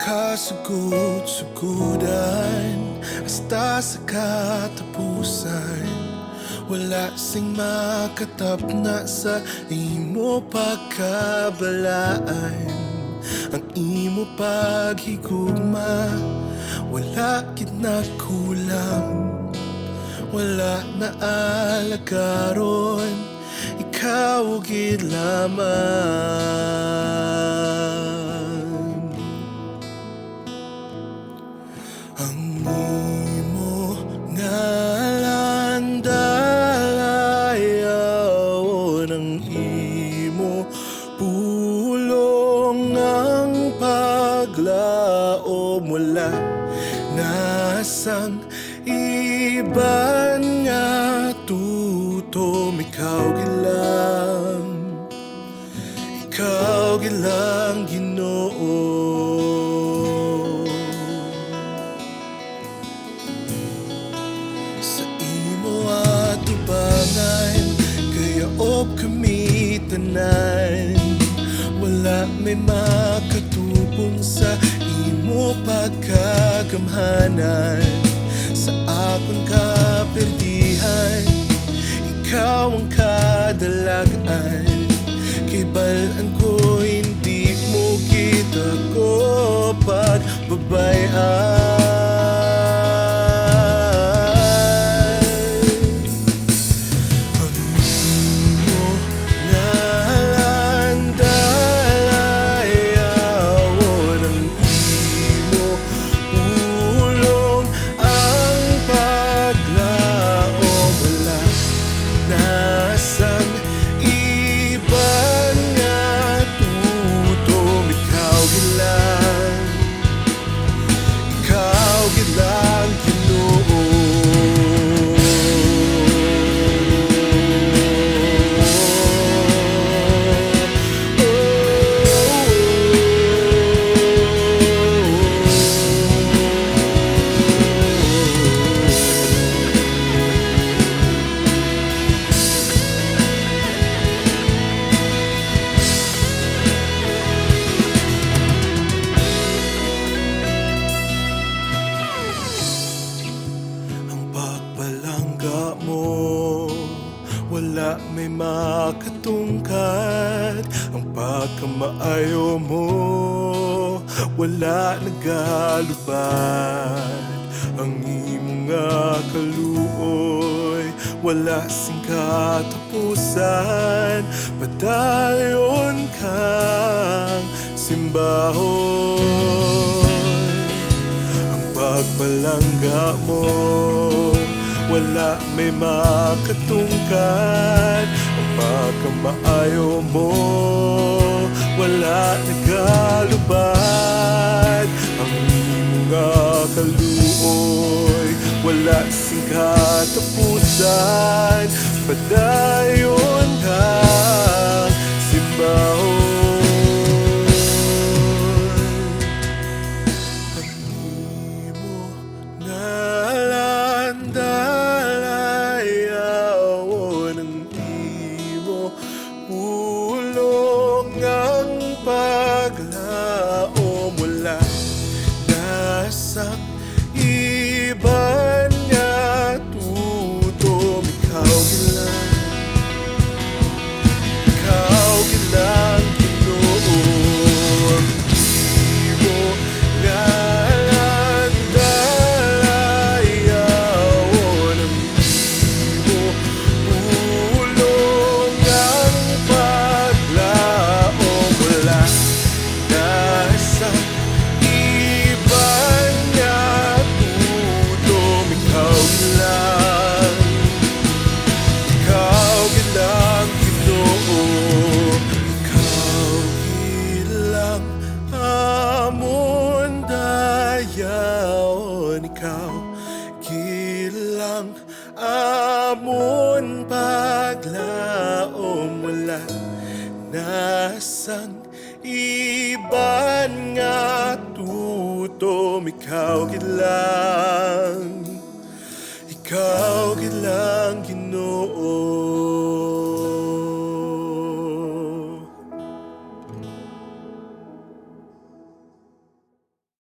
Kasugod-sugudan hasta sa katapusan. Wala sing makatapna sa imo pagkabalaan. Ang imo paghigugma wala gid na kulang. Wala na alagaron, ikaw gid lamang. Ang imo ngalan dalayaw ng imo pulong ang paglaom. Wala nasang iban nga tutom. Ikaw gilang Ginoo. Sa imo atubangan gayaob kami tanan. Wala may makatubong sa imo pagkagamhanan. Sa akong kaperdihan, ikaw ang kadalagan. Kay balaan ko hindi mo kita ko pagbabayan. Ang imo ngalan dalayaw ng imo pulong ang paglaom. Wala nasang iban nga tutom. Ikaw gilang Ginoo. Pagbalangga mo, wala may makatungkad. Ang pagkamaayo mo, wala nagalubad. Ang imo nga kaluoy, wala sing katapusan. Padayon kang simbahon. Ang pagbalangga mo, wala may makatungkad. Ang pagkamaayo mo, wala nagalubad. Ang imo nga kaluoy, wala sing katapusan. Padayon kang simbahon. Paglaom wala nasang iban nga tutom. Ikaw gilang Ginoo. Imo ngalan dalayaw ng imo pulong ang paglaom. Wala nasang iban nga tutom. Ikaw gilang Ginoo. Ikaw gilang amon dayaon. Ikaw gilang amon paglaom. Wala nasang iban nga tutom. Ikaw gilang Ginoo.